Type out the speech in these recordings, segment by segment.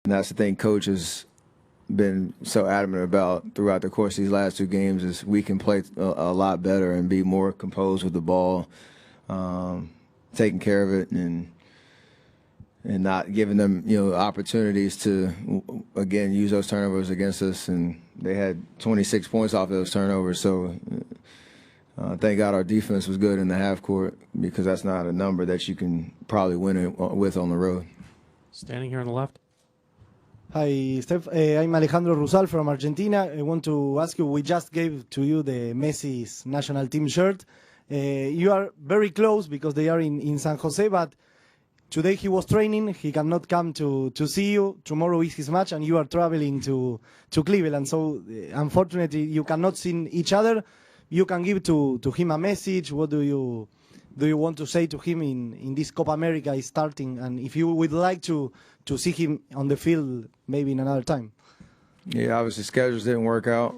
And that's the thing Coach has been so adamant about throughout the course of these last 2 games is we can play a lot better and be more composed with the ball, taking care of it and not giving them, opportunities to, again, use those turnovers against us. And they had 26 points off those turnovers. So thank God our defense was good in the half court, because that's not a number that you can probably win with on the road. Standing here on the left. Hi, Steph. I'm Alejandro Rusal from Argentina. I want to ask you, we just gave to you the Messi's national team shirt. You are very close because they are in San Jose, but today he was training. He cannot come to see you. Tomorrow is his match, and you are traveling to Cleveland. So, unfortunately, you cannot see each other. You can give to him a message. What do you want to say to him in this Copa America is starting? And if you would like to see him on the field maybe in another time. Yeah, obviously schedules didn't work out,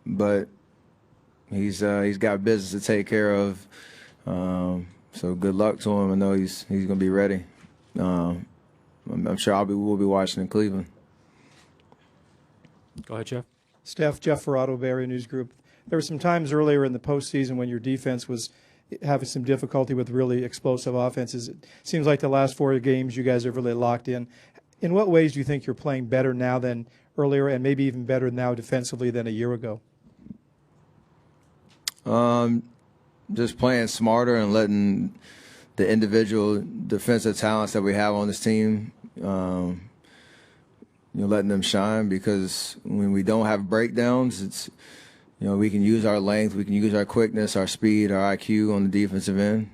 but he's got business to take care of. So good luck to him. I know he's going to be ready. I'm sure we'll be watching in Cleveland. Go ahead, Jeff. Steph, Jeff Ferrato, Bay Area News Group. There were some times earlier in the postseason when your defense was having some difficulty with really explosive offenses. It seems like the last 4 games you guys have really locked in. In what ways do you think you're playing better now than earlier, and maybe even better now defensively than a year ago? Just playing smarter and letting the individual defensive talents that we have on this team, letting them shine, because when we don't have breakdowns, it's, we can use our length, we can use our quickness, our speed, our IQ on the defensive end.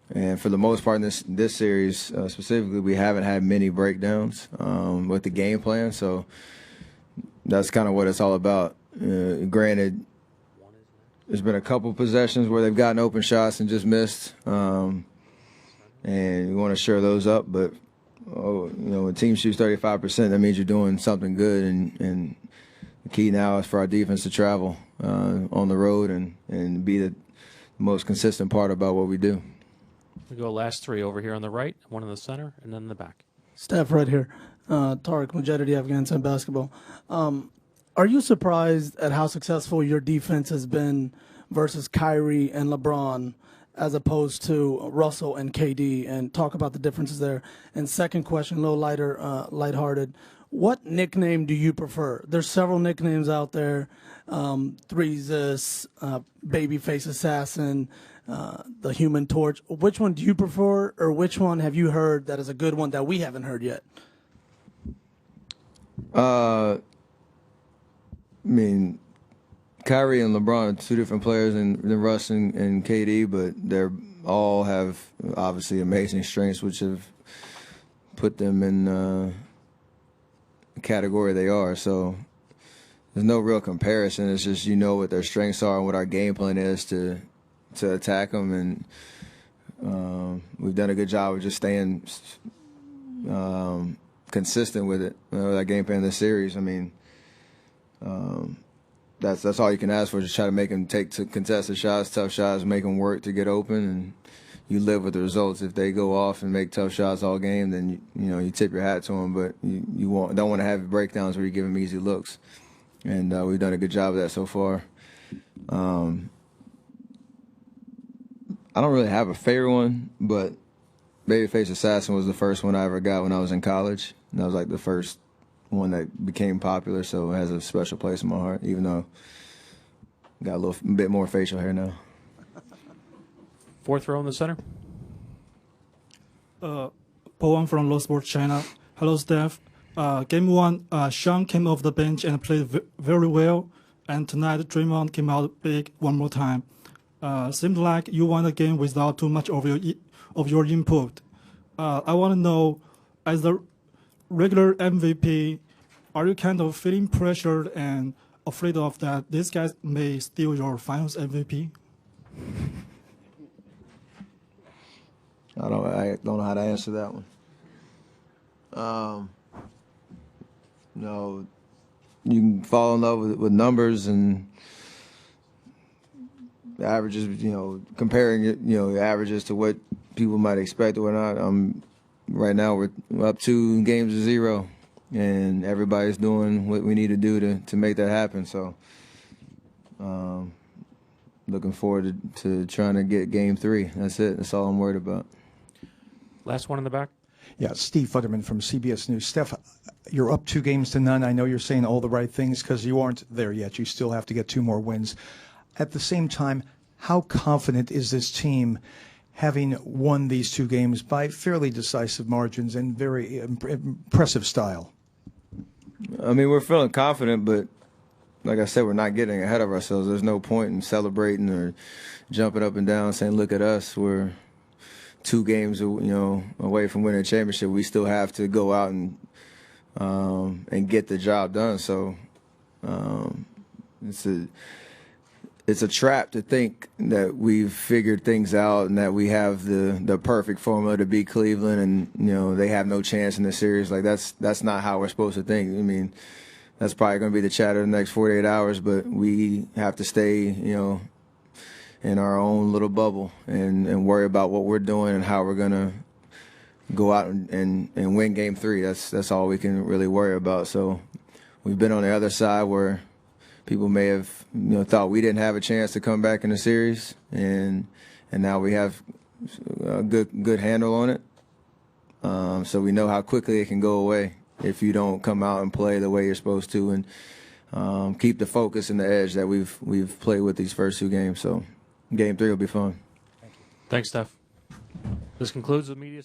And for the most part in this series, specifically, we haven't had many breakdowns with the game plan. So that's kind of what it's all about. Granted, there's been a couple possessions where they've gotten open shots and just missed. And you want to shore those up. But, when teams shoot 35%, that means you're doing something good. And the key now is for our defense to travel on the road and be the most consistent part about what we do. We go last 3 over here on the right, one in the center, and then in the back. Steph right here. Tariq Mujahidi, Afghanistan basketball. Are you surprised at how successful your defense has been versus Kyrie and LeBron as opposed to Russell and KD, and talk about the differences there? And second question, a little lighthearted. What nickname do you prefer? There's several nicknames out there. Threesis, Babyface Assassin, the Human Torch. Which one do you prefer, or which one have you heard that is a good one that we haven't heard yet? I mean, Kyrie and LeBron are 2 different players than Russ and KD, but they're all have obviously amazing strengths, which have put them in the category they are. So there's no real comparison. It's just what their strengths are and what our game plan is to attack them, and we've done a good job of just staying consistent with it. That game plan this series. I mean, that's all you can ask for. Just try to make them take contested shots, tough shots, make them work to get open, and you live with the results. If they go off and make tough shots all game, then you tip your hat to them. But you don't want to have breakdowns where you give them easy looks, and we've done a good job of that so far. I don't really have a favorite one, but Babyface Assassin was the first one I ever got when I was in college. And that was like the first one that became popular, so it has a special place in my heart, even though I got a bit more facial hair now. 4th row in the center. Bowen from Low Sports China. Hello, Steph. Game 1, Sean came off the bench and played very well. And tonight, Draymond came out big one more time. Seemed like you won the game without too much of your input. I want to know, as the regular MVP, are you kind of feeling pressured and afraid of that these guys may steal your Finals MVP? I don't know how to answer that one. You can fall in love with numbers and averages, comparing it, averages to what people might expect or not. I'm right now we're up 2-0, and everybody's doing what we need to do to make that happen. So looking forward to trying to get Game 3. That's it. That's all I'm worried about. Last one in the back. Yeah, Steve Futterman from CBS News. Steph, you're up 2-0. I know you're saying all the right things because you aren't there yet. You still have to get 2 more wins. At the same time, how confident is this team having won these 2 games by fairly decisive margins and very impressive style? I mean, we're feeling confident, but like I said, we're not getting ahead of ourselves. There's no point in celebrating or jumping up and down saying, look at us. We're 2 games, away from winning a championship. We still have to go out and get the job done. So it's a trap to think that we've figured things out and that we have the perfect formula to beat Cleveland and they have no chance in this series. Like that's not how we're supposed to think. I mean, that's probably going to be the chatter of the next 48 hours, but we have to stay, in our own little bubble and worry about what we're doing and how we're going to go out and win Game 3. That's all we can really worry about. So we've been on the other side where people may have thought we didn't have a chance to come back in the series, and now we have a good handle on it. So we know how quickly it can go away if you don't come out and play the way you're supposed to and keep the focus and the edge that we've played with these first 2 games. So Game 3 will be fun. Thanks, Steph. This concludes the media